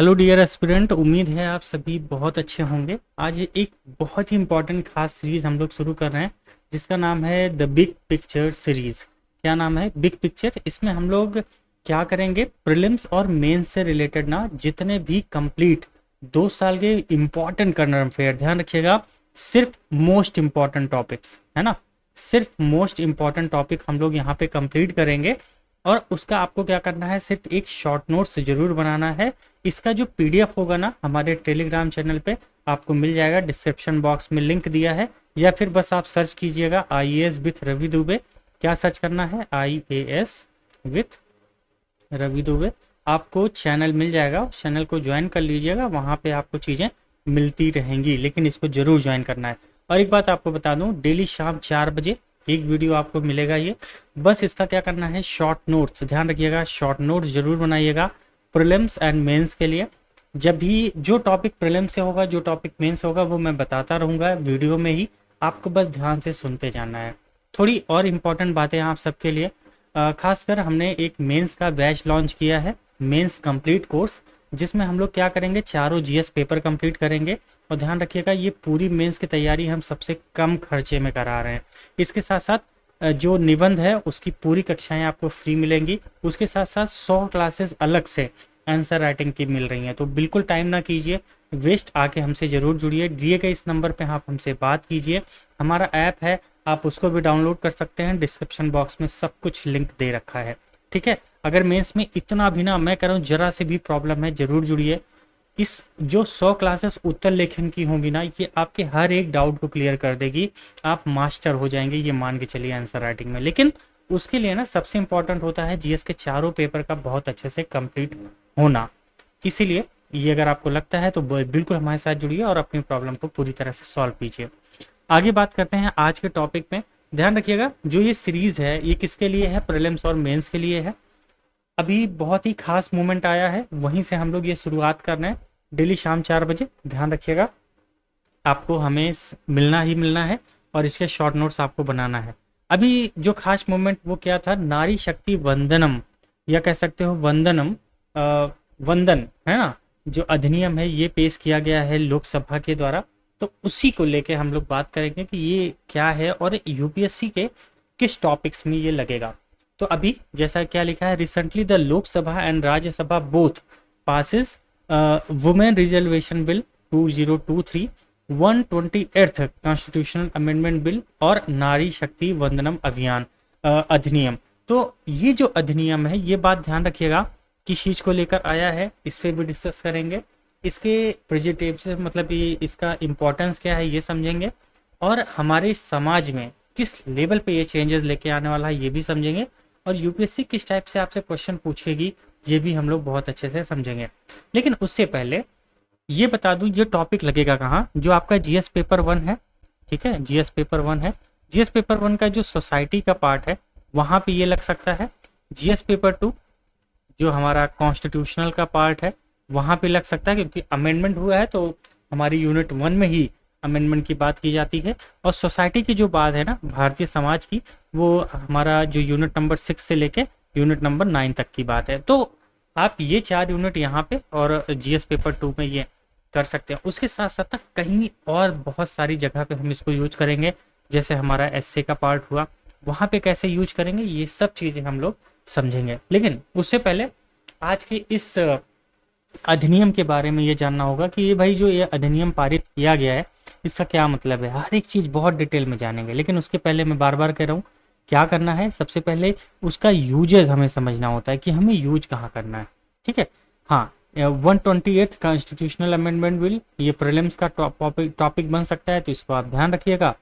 Hello dear aspirant, उम्मीद है आप सभी बहुत अच्छे होंगे। आज एक बहुत ही इंपॉर्टेंट खास सीरीज हम लोग शुरू कर रहे हैं जिसका नाम है द बिग पिक्चर सीरीज। क्या नाम है? Big picture. इसमें हम लोग क्या करेंगे, प्रीलिम्स और मेंस से रिलेटेड ना जितने भी कंप्लीट 2 साल के इम्पॉर्टेंट करंट अफेयर, ध्यान रखिएगा, सिर्फ मोस्ट इम्पॉर्टेंट टॉपिक्स है ना, सिर्फ मोस्ट इम्पॉर्टेंट टॉपिक हम लोग यहाँ पे कंप्लीट करेंगे। और उसका आपको क्या करना है, सिर्फ एक शॉर्ट नोट्स जरूर बनाना है। इसका जो पीडीएफ होगा ना, हमारे टेलीग्राम चैनल पे आपको मिल जाएगा, डिस्क्रिप्शन बॉक्स में लिंक दिया है, या फिर बस आप सर्च कीजिएगा आईएएस विथ रवि दुबे। क्या सर्च करना है? IAS with Ravi Dubey. आपको चैनल मिल जाएगा, उस चैनल को ज्वाइन कर लीजिएगा, वहाँ पे आपको चीज़ें मिलती रहेंगी, लेकिन इसको जरूर ज्वाइन करना है। और एक बात आपको बता दूं, डेली शाम 4 बजे एक वीडियो आपको मिलेगा ये। बस इसका क्या करना है, शॉर्ट नोट्स, ध्यान रखिएगा, शॉर्ट नोट्स जरूर बनाइएगा प्रीलिम्स एंड मेंस के लिए। जब भी जो टॉपिक प्रीलिम्स से होगा, जो टॉपिक मेंस होगा, वो मैं बताता रहूँगा वीडियो में ही, आपको बस ध्यान से सुनते जाना है। थोड़ी और इम्पोर्टेंट बातें आप सबके लिए, खासकर हमने एक मेंस का बैच लॉन्च किया है, मेंस कंप्लीट कोर्स, जिसमें हम लोग क्या करेंगे, चारों जीएस पेपर कंप्लीट करेंगे। और ध्यान रखिएगा, ये पूरी मेंस की तैयारी हम सबसे कम खर्चे में करा रहे हैं। इसके साथ साथ जो निबंध है उसकी पूरी कक्षाएं आपको फ्री मिलेंगी। उसके साथ साथ 100 क्लासेस अलग से आंसर राइटिंग की मिल रही हैं। तो बिल्कुल टाइम ना कीजिए वेस्ट, आके हमसे ज़रूर जुड़िए। दिए गए इस नंबर पे आप हमसे बात कीजिए। हमारा ऐप है, आप उसको भी डाउनलोड कर सकते हैं, डिस्क्रिप्शन बॉक्स में सब कुछ लिंक दे रखा है, ठीक है। अगर मेंस में इतना भी ना, मैं कह रहा हूँ, जरा से भी प्रॉब्लम है, जरूर जुड़िए। इस जो 100 क्लासेस उत्तर लेखन की होंगी ना, ये आपके हर एक डाउट को क्लियर कर देगी। आप मास्टर हो जाएंगे, ये मान के चलिए, आंसर राइटिंग में। लेकिन उसके लिए ना सबसे इंपॉर्टेंट होता है जीएस के चारों पेपर का बहुत अच्छे से कंप्लीट होना। इसीलिए ये अगर आपको लगता है तो बिल्कुल हमारे साथ जुड़िए और अपनी प्रॉब्लम को पूरी तरह से सॉल्व कीजिए। आगे बात करते हैं आज के टॉपिक में। ध्यान रखिएगा, जो ये सीरीज है ये किसके लिए है? प्रीलिम्स और मेंस के लिए है। अभी बहुत ही खास मोमेंट आया है, वहीं से हम लोग ये शुरुआत कर रहे हैं। डेली शाम 4 बजे, ध्यान रखिएगा, आपको हमें मिलना ही मिलना है और इसके शॉर्ट नोट्स आपको बनाना है। अभी जो खास मोमेंट वो क्या था, नारी शक्ति वंदनम, या कह सकते हो वंदनम, वंदन है ना, जो अधिनियम है ये पेश किया गया है लोकसभा के द्वारा। तो उसी को लेके हम लोग बात करेंगे कि ये क्या है और यूपीएससी के किस टॉपिक्स में ये लगेगा। तो अभी जैसा क्या लिखा है, recently the Lok Sabha and Rajya Sabha both passes women reservation bill 2023, 128th constitutional amendment bill और नारी शक्ति वंदनम अभियान अधिनियम। तो ये जो अधिनियम है, ये बात ध्यान रखिएगा किस चीज को लेकर आया है, इस पे भी डिस्कस करेंगे। इसके प्रेजेंटेटिव मतलब ये इसका इम्पोर्टेंस क्या है ये समझेंगे, और हमारे समाज में किस लेवल पे ये चेंजेस लेके आने वाला है ये भी समझेंगे, और यूपीएससी किस टाइप से आपसे क्वेश्चन पूछेगी ये भी हम लोग बहुत अच्छे से समझेंगे। लेकिन उससे पहले ये बता दूं, ये टॉपिक लगेगा कहाँ, जो आपका जीएस पेपर 1 है, ठीक है, जीएस पेपर 1 है। जीएस पेपर 1 का जो सोसाइटी का पार्ट है वहां पे ये लग सकता है। जीएस पेपर 2 जो हमारा कॉन्स्टिट्यूशनल का पार्ट है वहां पे लग सकता है, क्योंकि अमेंडमेंट हुआ है तो हमारी यूनिट 1 में ही अमेंडमेंट की बात की जाती है। और सोसाइटी की जो बात है ना, भारतीय समाज की, वो हमारा जो यूनिट नंबर 6 से लेके यूनिट नंबर 9 तक की बात है। तो आप ये 4 यूनिट यहाँ पे और जीएस पेपर 2 में ये कर सकते हैं। उसके साथ साथ ना कहीं और बहुत सारी जगह पे हम इसको यूज करेंगे, जैसे हमारा एसए का पार्ट हुआ, वहां पे कैसे यूज करेंगे ये सब चीजें हम लोग समझेंगे। लेकिन उससे पहले आज के इस अधिनियम के बारे में ये जानना होगा कि ये भाई जो ये अधिनियम पारित किया गया है इसका क्या मतलब है। हर एक चीज बहुत डिटेल में जानेंगे, लेकिन उसके पहले मैं बार बार कह रहा हूँ, क्या करना है, सबसे पहले उसका यूजेस हमें समझना होता है कि हमें यूज कहाँ करना है, ठीक है। हाँ, 128th कॉन्स्टिट्यूशनल अमेंडमेंट बिल, ये प्रीलिम्स का टॉपिक बन सकता है, तो इसको आप ध्यान रखिएगा।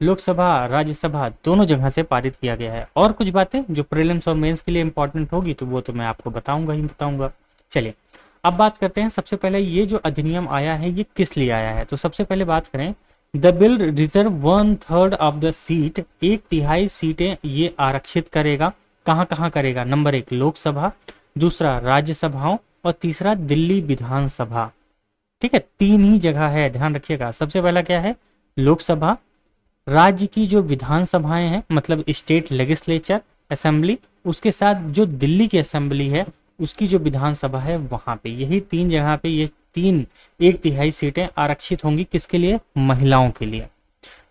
लोकसभा राज्यसभा दोनों जगह से पारित किया गया है। और कुछ बातें जो प्रीलिम्स और मेंस के लिए इंपॉर्टेंट होगी तो वो तो मैं आपको बताऊंगा ही बताऊंगा। चलिए अब बात करते हैं, सबसे पहले ये जो अधिनियम आया है ये किस लिए आया है। तो सबसे पहले बात करें, the bill reserve 1/3 of the seat, 1/3 सीटें ये आरक्षित करेगा। कहाँ कहाँ करेगा? नंबर 1 लोकसभा, दूसरा राज्यसभाओं, और तीसरा दिल्ली विधानसभा, ठीक है। 3 ही जगह है, ध्यान रखिएगा। सबसे पहला क्या है, लोकसभा, राज्य की जो विधानसभाएं हैं मतलब स्टेट लेजिस्लेचर असेंबली, उसके साथ जो दिल्ली की असेंबली है उसकी जो विधानसभा है वहां पे, यही 3 जगह पे ये 1/3 सीटें आरक्षित होंगी। किसके लिए? महिलाओं के लिए।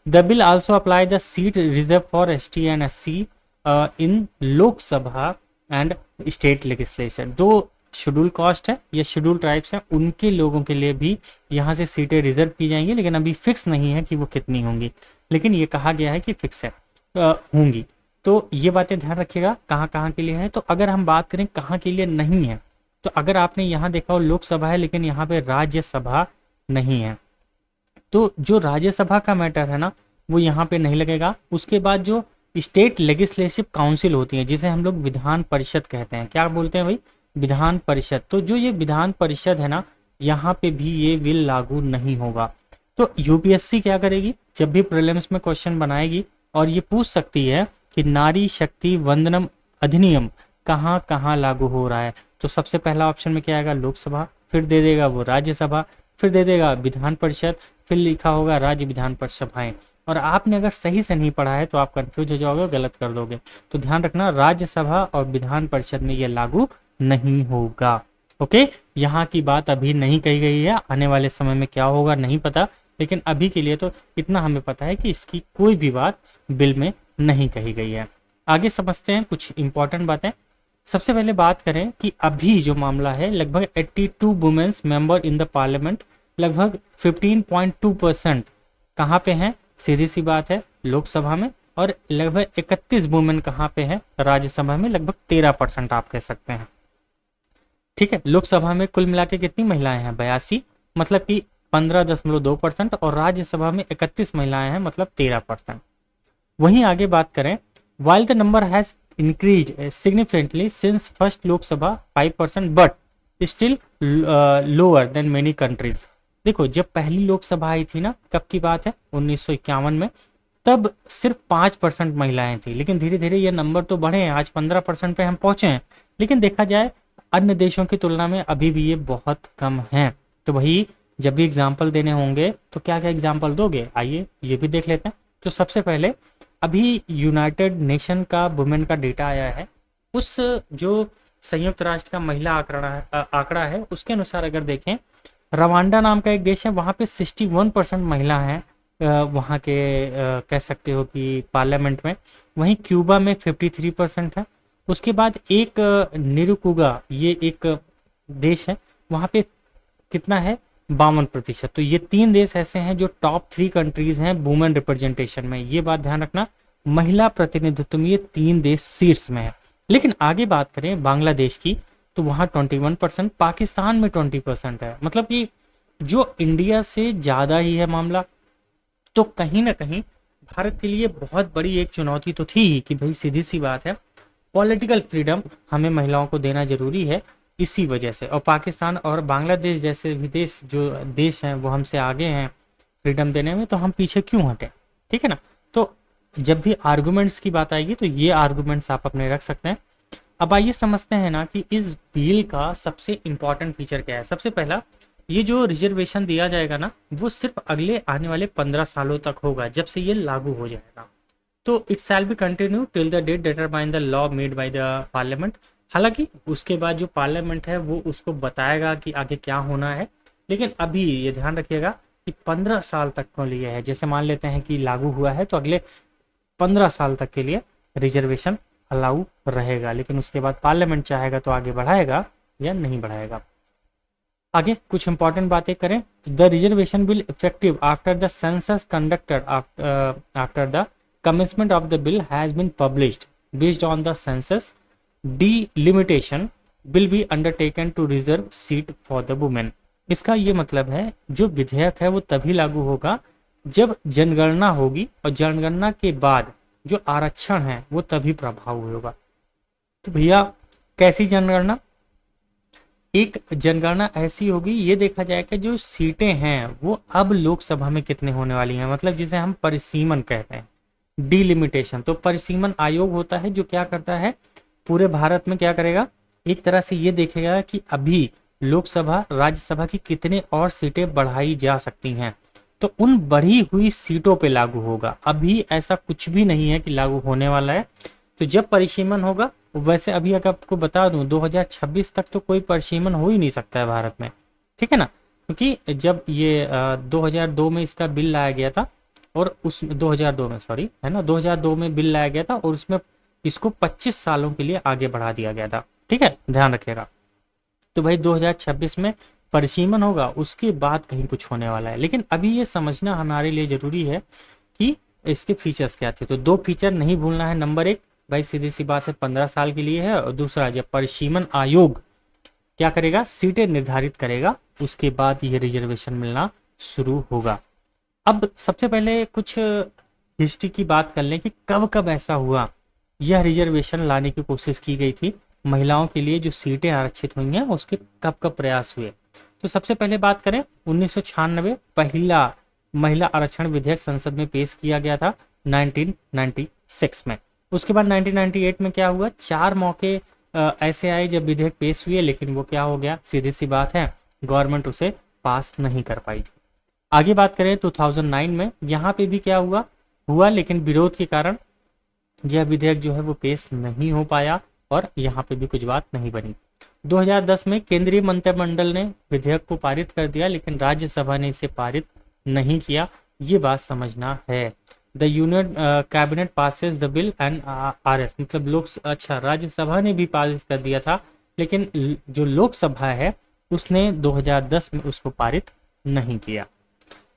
The bill also apply the seat reserve for ST and SC in Lok Sabha and state legislation. दो शेड्यूल कास्ट है या शेड्यूल ट्राइब्स हैं, उनके लोगों के लिए भी यहाँ से सीटें रिजर्व की जाएंगी, लेकिन अभी फिक्स नहीं है कि वो कितनी होंगी, लेकिन ये कहा गया है कि फिक्स है होंगी। तो ये बातें ध्यान रखिएगा कहाँ कहाँ के लिए है। तो अगर हम बात करें कहाँ के लिए नहीं है, तो अगर आपने यहाँ देखा हो लोकसभा है लेकिन यहाँ पे राज्यसभा नहीं है, तो जो राज्यसभा का मैटर है ना वो यहाँ पे नहीं लगेगा। उसके बाद जो स्टेट लेजिस्लेटिव काउंसिल होती है, जिसे हम लोग विधान परिषद कहते हैं, क्या बोलते हैं भाई? विधान परिषद। तो जो ये विधान परिषद है ना, यहाँ पे भी ये बिल लागू नहीं होगा। तो यूपीएससी क्या करेगी, जब भी प्रीलिम्स में क्वेश्चन बनाएगी और ये पूछ सकती है कि नारी शक्ति वंदनम अधिनियम कहाँ कहाँ लागू हो रहा है, तो सबसे पहला ऑप्शन में क्या आएगा? लोकसभा, फिर दे देगा वो राज्यसभा, फिर दे देगा विधान परिषद, फिर लिखा होगा राज्य विधान परिषद। और आपने अगर सही से नहीं पढ़ा है तो आप कंफ्यूज हो जाओगे, गलत कर दोगे। तो ध्यान रखना, राज्यसभा और विधान परिषद में ये लागू नहीं होगा। ओके, यहाँ की बात अभी नहीं कही गई है, आने वाले समय में क्या होगा नहीं पता, लेकिन अभी के लिए तो इतना हमें पता है कि इसकी कोई भी बात बिल में नहीं कही गई है। आगे समझते हैं कुछ इंपॉर्टेंट बातें। सबसे पहले बात करें कि अभी जो मामला है, लगभग 82 women's member in the parliament, लगभग 15.2% कहाँ पे हैं? सीधी सी बात है, लोकसभा में। और लगभग 31 वुमेन कहाँ पे हैं? राज्यसभा में, लगभग 13% आप कह सकते हैं। ठीक है, लोकसभा में कुल मिला के कितनी महिलाएं हैं? 82, मतलब कि 15.2%, और राज्यसभा में 31 महिलाएं हैं, मतलब 13%। वहीं आगे बात करें, while the number has increased significantly since first Lok Sabha 5%, but still lower than many countries। देखो, जब पहली लोकसभा आई थी ना, कब की बात है? 1951 में, तब सिर्फ 5% महिलाएं थी, लेकिन धीरे धीरे ये नंबर तो बढ़े हैं, आज 15% पे हम पहुंचे हैं। लेकिन देखा जाए अन्य देशों की तुलना में अभी भी ये बहुत कम है। तो वही जब भी एग्जाम्पल देने होंगे तो क्या क्या एग्जाम्पल दोगे, आइए ये भी देख लेते हैं। तो सबसे पहले अभी यूनाइटेड नेशन का वुमेन का डेटा आया है, उस जो संयुक्त राष्ट्र का महिला आंकड़ा है उसके अनुसार अगर देखें, रवांडा नाम का एक देश है, वहाँ पे 61% महिला हैं, वहाँ के कह सकते हो कि पार्लियामेंट में। वहीं क्यूबा में 53% है। उसके बाद एक निरुकुगा, ये एक देश है, वहाँ पे कितना है? 52%। तो ये 3 देश ऐसे हैं जो टॉप 3 कंट्रीज हैं वुमेन रिप्रेजेंटेशन में। ये बात ध्यान रखना, महिला प्रतिनिधित्व में ये 3 देश शीर्ष में है। लेकिन आगे बात करें बांग्लादेश की, तो वहाँ 21%, पाकिस्तान में 20% है, मतलब कि जो इंडिया से ज़्यादा ही है मामला। तो कहीं ना कहीं भारत के लिए बहुत बड़ी एक चुनौती तो थी ही कि भाई सीधी सी बात है, पॉलिटिकल फ्रीडम हमें महिलाओं को देना जरूरी है, इसी वजह से। और पाकिस्तान और बांग्लादेश जैसे भी जो देश हैं वो हमसे आगे हैं फ्रीडम देने में, तो हम पीछे क्यों हटें? ठीक है ना। तो जब भी आर्गुमेंट्स की बात आएगी तो ये आर्गुमेंट्स आप अपने रख सकते हैं। अब आइए समझते हैं ना कि इस बिल का सबसे इंपॉर्टेंट फीचर क्या है। सबसे पहला, ये जो रिजर्वेशन दिया जाएगा ना, वो सिर्फ अगले आने वाले 15 सालों तक होगा, जब से ये लागू हो जाएगा। तो it shall be continue till the date determine the law made by the parliament. हालांकि उसके बाद जो पार्लियामेंट है वो उसको बताएगा कि आगे क्या होना है, लेकिन अभी ये ध्यान रखिएगा कि 15 साल तक के लिए है। जैसे मान लेते हैं कि लागू हुआ है तो अगले 15 साल तक के लिए रिजर्वेशन अलाउ रहेगा, लेकिन उसके बाद पार्लियामेंट चाहेगा तो आगे बढ़ाएगा या नहीं बढ़ाएगा। आगे कुछ इंपॉर्टेंट बातें करें, the reservation will effective after the census conducted after the commencement of the bill has been published based on the census delimitation will be undertaken to reserve seat for the women। इसका ये मतलब है जो विधेयक है वो तभी लागू होगा जब जनगणना होगी, और जनगणना के बाद जो आरक्षण है वो तभी प्रभाव होगा। तो भैया कैसी जनगणना? एक जनगणना ऐसी होगी, ये देखा जाएगा जो सीटें हैं वो अब लोकसभा में कितने होने वाली हैं, मतलब जिसे हम परिसीमन कहते हैं, डिलिमिटेशन। तो परिसीमन आयोग होता है जो क्या करता है, पूरे भारत में क्या करेगा, एक तरह से ये देखेगा कि अभी लोकसभा राज्यसभा की कितने और सीटें बढ़ाई जा सकती हैं, तो उन बढ़ी हुई सीटों पे लागू होगा। अभी ऐसा कुछ भी नहीं है कि लागू होने वाला है। तो जब परिसीमन होगा वैसे अभी अगर आपको बता दूं 2026 तक तो कोई परिसीमन हो ही नहीं सकता है भारत में, ठीक है ना, क्योंकि जब ये 2002 में इसका बिल लाया गया था, और उस 2002 में, सॉरी, है ना, 2002 में बिल लाया गया था और उसमें इसको 25 सालों के लिए आगे बढ़ा दिया गया था, ठीक है, ध्यान रखिएगा। तो भाई 2026 में परिसीमन होगा, उसके बाद कहीं कुछ होने वाला है। लेकिन अभी ये समझना हमारे लिए जरूरी है कि इसके फीचर्स क्या थे। तो दो फीचर नहीं भूलना है। नंबर एक, भाई सीधी सी बात है, 15 साल के लिए है, और दूसरा, जब परिसीमन आयोग क्या करेगा, सीटें निर्धारित करेगा, उसके बाद ये रिजर्वेशन मिलना शुरू होगा। अब सबसे पहले कुछ हिस्ट्री की बात कर लें कि कब कब ऐसा हुआ, यह रिजर्वेशन लाने की कोशिश की गई थी, महिलाओं के लिए जो सीटें आरक्षित हुई हैं उसके कब कब प्रयास हुए। तो सबसे पहले बात करें 1996 पहला महिला आरक्षण विधेयक संसद में पेश किया गया था 1996 में। उसके बाद 1998 में क्या हुआ, 4 मौके ऐसे आए जब विधेयक पेश हुए, लेकिन वो क्या हो गया, सीधी सी बात है, गवर्नमेंट उसे पास नहीं कर पाई थी। आगे बात करें 2009 में, यहाँ पे भी क्या हुआ लेकिन विरोध के कारण यह विधेयक जो है वो पेश नहीं हो पाया, और यहाँ पे भी कुछ बात नहीं बनी। 2010 में केंद्रीय मंत्रिमंडल ने विधेयक को पारित कर दिया, लेकिन राज्यसभा ने इसे पारित नहीं किया, ये बात समझना है। The union cabinet passes the bill and RS, मतलब राज्यसभा ने भी पारित कर दिया था, लेकिन जो लोकसभा है उसने 2010 में उसको पारित नहीं किया।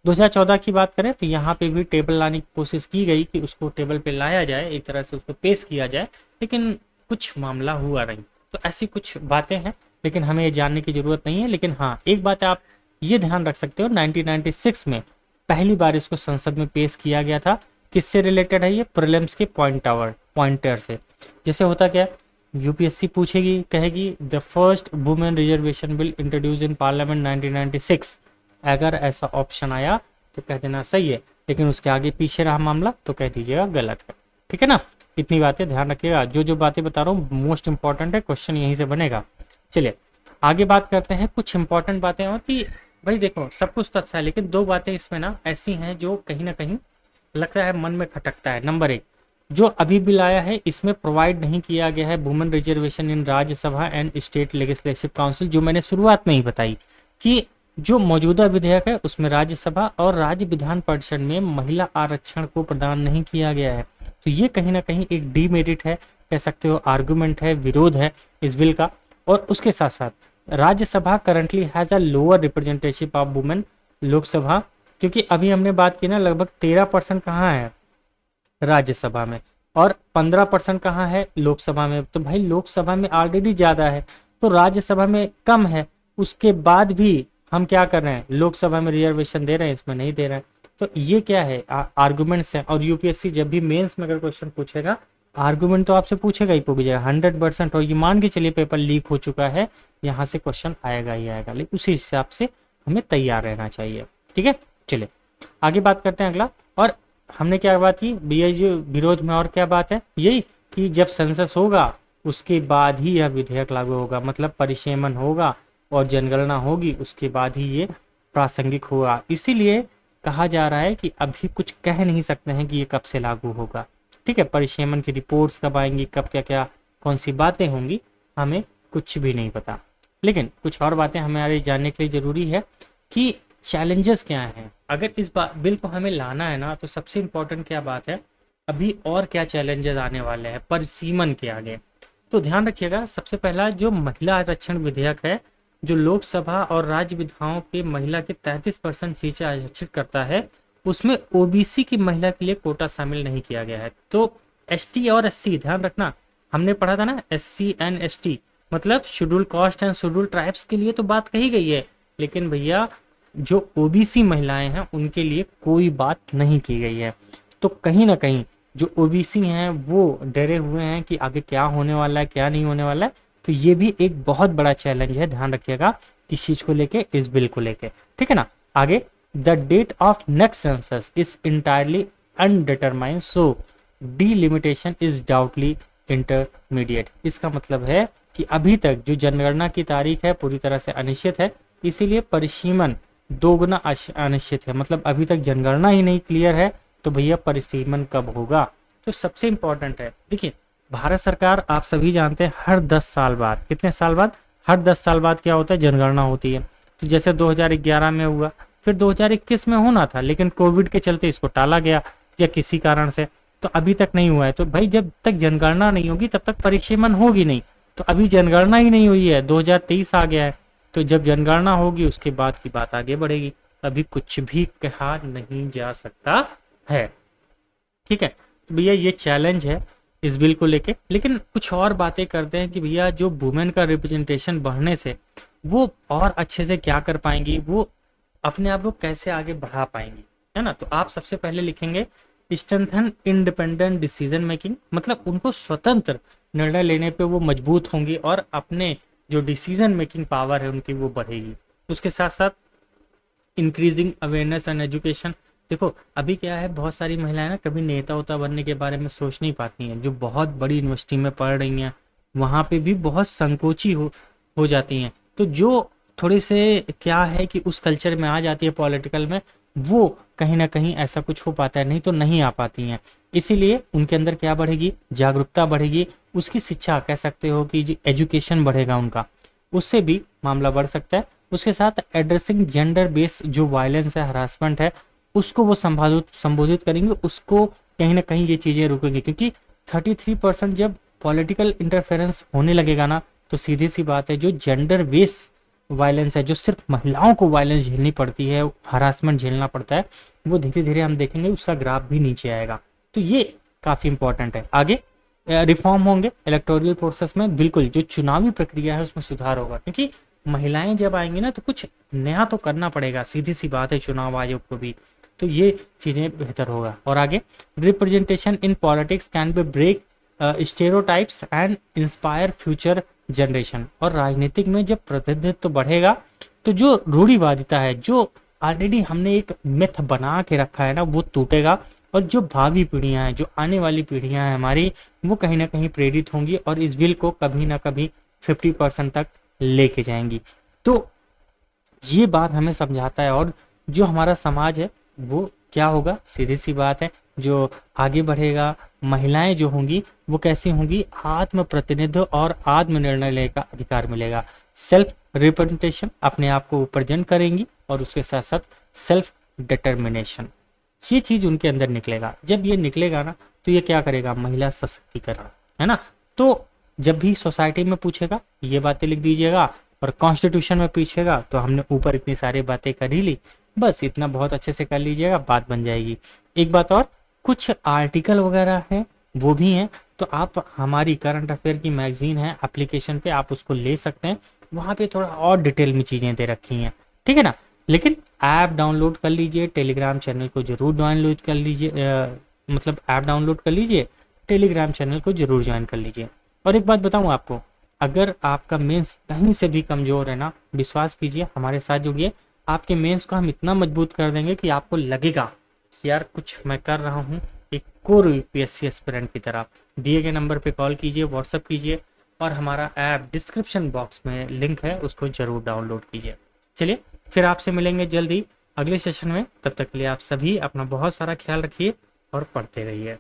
2014 की बात करें तो यहाँ पे भी टेबल लाने की कोशिश की गई कि उसको टेबल पे लाया जाए, एक तरह से उसको पेश किया जाए, लेकिन कुछ मामला हुआ नहीं। तो ऐसी कुछ बातें हैं, लेकिन हमें ये जानने की जरूरत नहीं है। लेकिन हाँ, एक बात आप ये ध्यान रख सकते हो, 1996 में पहली बार इसको संसद में पेश किया गया था। किससे रिलेटेड है ये, प्रीलिम्स के पॉइंटर से। जैसे होता क्या, यूपीएससी पूछेगी, कहेगी the first women reservation bill introduce in parliament 1996, अगर ऐसा ऑप्शन आया तो कह देना सही है, लेकिन उसके आगे पीछे रहा मामला तो कह दीजिएगा गलत है, ठीक है ना। इतनी बातें ध्यान रखिएगा, जो बातें बता रहा हूँ मोस्ट इंपॉर्टेंट है, क्वेश्चन यहीं से बनेगा। चलिए आगे बात करते हैं कुछ इंपॉर्टेंट बातें, और कि भाई देखो सब कुछ तो अच्छा है, लेकिन दो बातें इसमें ना ऐसी हैं जो कहीं ना कहीं लगता है मन में खटकता है। नंबर एक, जो अभी बिल आया है इसमें प्रोवाइड नहीं किया गया है women reservation in Rajya Sabha and state legislative council, जो मैंने शुरुआत में ही बताई कि जो मौजूदा विधेयक है उसमें राज्यसभा और राज्य विधान परिषद में महिला आरक्षण को प्रदान नहीं किया गया है। तो ये कहीं ना कहीं एक डीमेरिट है, कह सकते हो आर्गुमेंट है, विरोध है इस बिल का। और उसके साथ साथ Rajya Sabha currently has a lower representation of women Lok Sabha, क्योंकि अभी हमने बात की ना, लगभग 13% कहाँ है राज्यसभा में और 15% कहाँ है लोकसभा में। तो भाई लोकसभा में ऑलरेडी ज्यादा है तो राज्यसभा में कम है, उसके बाद भी हम क्या कर रहे हैं, लोकसभा में रिजर्वेशन दे रहे हैं, इसमें नहीं दे रहे हैं। तो ये क्या है, आर्गुमेंट्स हैं। और यूपीएससी जब भी मेंस में अगर क्वेश्चन पूछेगा, आर्गुमेंट तो आपसे पूछेगा ही पूछेगा 100%, और ये मान के चलिए पेपर लीक हो चुका है, यहाँ से क्वेश्चन आएगा ही आएगा, लेकिन उसी हिसाब से हमें तैयार रहना चाहिए, ठीक है। चलिए आगे बात करते हैं अगला। और हमने क्या बात की, जो विरोध में और क्या बात है, यही कि जब सेंसस होगा उसके बाद ही यह विधेयक लागू होगा, मतलब परिसीमन होगा और जनगणना होगी, उसके बाद ही ये प्रासंगिक होगा। इसीलिए कहा जा रहा है कि अभी कुछ कह नहीं सकते हैं कि ये कब से लागू होगा, ठीक है। परिसीमन की रिपोर्ट्स कब आएंगी, कब क्या क्या कौन सी बातें होंगी, हमें कुछ भी नहीं पता। लेकिन कुछ और बातें हमारे जानने के लिए जरूरी है कि चैलेंजेस क्या हैं। अगर इस बिल को हमें लाना है ना, तो सबसे इम्पोर्टेंट क्या बात है, अभी और क्या चैलेंजेस आने वाले हैं परिसीमन के आगे। तो ध्यान रखिएगा, सबसे पहला जो महिला आरक्षण विधेयक है, जो लोकसभा और राज्य विधाओं के महिला के 33% सीटें आरक्षित करता है, उसमें ओबीसी की महिला के लिए कोटा शामिल नहीं किया गया है। तो एसटी और एससी, ध्यान रखना, हमने पढ़ा था ना एससी एंड एसटी, मतलब schedule caste and schedule tribes के लिए तो बात कही गई है, लेकिन भैया जो ओबीसी महिलाएं हैं उनके लिए कोई बात नहीं की गई है। तो कहीं ना कहीं जो ओबीसी हैं वो डरे हुए हैं कि आगे क्या होने वाला है, क्या नहीं होने वाला है। तो ये भी एक बहुत बड़ा चैलेंज है, ध्यान रखिएगा किस चीज को लेके, इस बिल को लेके, ठीक है ना। आगे, the date of next census is entirely undetermined, so delimitation is doubly intermediate. इसका मतलब है कि अभी तक जो जनगणना की तारीख है पूरी तरह से अनिश्चित है, इसीलिए परिसीमन दोगुना अनिश्चित है। मतलब अभी तक जनगणना ही नहीं क्लियर है, तो भैया परिसीमन कब होगा। तो सबसे इंपॉर्टेंट है, देखिए भारत सरकार आप सभी जानते हैं हर 10 साल बाद, कितने साल बाद, हर 10 साल बाद क्या होता है, जनगणना होती है। तो जैसे 2011 में हुआ, फिर 2021 में होना था, लेकिन कोविड के चलते इसको टाला गया या किसी कारण से, तो अभी तक नहीं हुआ है। तो भाई जब तक जनगणना नहीं होगी तब तक परिसीमन होगी नहीं। तो अभी जनगणना ही नहीं हुई है, 2023 आ गया है, तो जब जनगणना होगी उसके बाद की बात आगे बढ़ेगी। अभी कुछ भी कहा नहीं जा सकता है, ठीक है। तो भैया ये चैलेंज है इस बिल को लेके। लेकिन कुछ और बातें करते हैं कि भैया जो वुमेन का रिप्रेजेंटेशन बढ़ने से वो और अच्छे से क्या कर पाएंगी, वो अपने आप को कैसे आगे बढ़ा पाएंगी, है ना। तो आप सबसे पहले लिखेंगे स्ट्रेंथन इंडिपेंडेंट डिसीजन मेकिंग, मतलब उनको स्वतंत्र निर्णय लेने पे वो मजबूत होंगी और अपने जो डिसीजन मेकिंग पावर है उनकी वो बढ़ेगी। उसके साथ साथ इंक्रीजिंग अवेयरनेस एंड एजुकेशन। देखो अभी क्या है, बहुत सारी महिलाएं ना कभी नेता उता बनने के बारे में सोच नहीं पाती हैं, जो बहुत बड़ी यूनिवर्सिटी में पढ़ रही हैं वहां पे भी बहुत संकोची हो जाती हैं। तो जो थोड़े से क्या है कि उस कल्चर में आ जाती है पॉलिटिकल में, वो कहीं ना कहीं ऐसा कुछ हो पाता है, नहीं तो नहीं आ पाती हैं। इसीलिए उनके अंदर क्या बढ़ेगी, जागरूकता बढ़ेगी, उसकी शिक्षा कह सकते हो कि जो एजुकेशन बढ़ेगा उनका, उससे भी मामला बढ़ सकता है। उसके साथ एड्रेसिंग जेंडर बेस्ड जो वायलेंस है, हरासमेंट है, उसको वो संबोधित करेंगे, उसको कहीं ना कहीं ये चीजें रुकेंगी। क्योंकि 33% जब पॉलिटिकल इंटरफेरेंस होने लगेगा ना, तो सीधी सी बात है जो जेंडर बेस्ड वायलेंस है, जो सिर्फ महिलाओं को वायलेंस झेलनी पड़ती है, हरासमेंट झेलना पड़ता है, वो धीरे धीरे हम देखेंगे उसका ग्राफ भी नीचे आएगा। तो ये काफी इंपॉर्टेंट है। आगे रिफॉर्म होंगे इलेक्टोरल प्रोसेस में, बिल्कुल जो चुनावी प्रक्रिया है उसमें सुधार होगा। क्योंकि महिलाएं जब आएंगी ना तो कुछ नया तो करना पड़ेगा, सीधी सी बात है, चुनाव आयोग को भी। तो ये चीजें बेहतर होगा। और आगे representation in politics can be break stereotypes and inspire future generation. और राजनीतिक में जब प्रतिनिधित्व तो बढ़ेगा तो जो रूढ़िवादिता है, जो ऑलरेडी हमने एक मिथ बना के रखा है ना, वो टूटेगा। और जो भावी पीढ़ियां हैं, जो आने वाली पीढ़ियां हैं हमारी, वो कहीं ना कहीं प्रेरित होंगी और इस बिल को कभी ना कभी 50% तक लेके जाएंगी। तो ये बात हमें समझाता है। और जो हमारा समाज है वो क्या होगा, सीधी सी बात है, जो आगे बढ़ेगा, महिलाएं जो होंगी वो कैसी होंगी, आत्म प्रतिनिधित्व और आत्म निर्णय लेने का अधिकार मिलेगा। सेल्फ रिप्रेजेंटेशन, अपने आप को उपार्जन करेंगी, और उसके साथ साथ सेल्फ डिटर्मिनेशन, ये चीज उनके अंदर निकलेगा। जब ये निकलेगा ना तो ये क्या करेगा, महिला सशक्तिकरण, है ना। तो जब भी सोसाइटी में पूछेगा ये बातें लिख दीजिएगा, और कॉन्स्टिट्यूशन में पूछेगा तो हमने ऊपर इतनी सारी बातें कर ही ली, बस इतना बहुत अच्छे से कर लीजिएगा, बात बन जाएगी। एक बात और, कुछ आर्टिकल वगैरह है वो भी हैं, तो आप हमारी करंट अफेयर की मैगजीन है एप्लीकेशन पे, आप उसको ले सकते हैं, वहां पे थोड़ा और डिटेल में चीजें दे रखी हैं, ठीक है ना। लेकिन ऐप डाउनलोड कर लीजिए, टेलीग्राम चैनल को जरूर डाउनलोड कर लीजिए, मतलब ऐप डाउनलोड कर लीजिए, टेलीग्राम चैनल को जरूर ज्वाइन कर लीजिए। और एक बात बताऊं आपको, अगर आपका मेंस कहीं से भी कमजोर है ना, विश्वास कीजिए, हमारे साथ जुड़िए, आपके मेंस को हम इतना मजबूत कर देंगे कि आपको लगेगा कि यार कुछ मैं कर रहा हूँ एक कोर यूपीएससी एस्पिरेंट की तरह। दिए गए नंबर पे कॉल कीजिए, व्हाट्सअप कीजिए, और हमारा ऐप डिस्क्रिप्शन बॉक्स में लिंक है, उसको जरूर डाउनलोड कीजिए। चलिए फिर आपसे मिलेंगे जल्दी अगले सेशन में, तब तक के लिए आप सभी अपना बहुत सारा ख्याल रखिए और पढ़ते रहिए।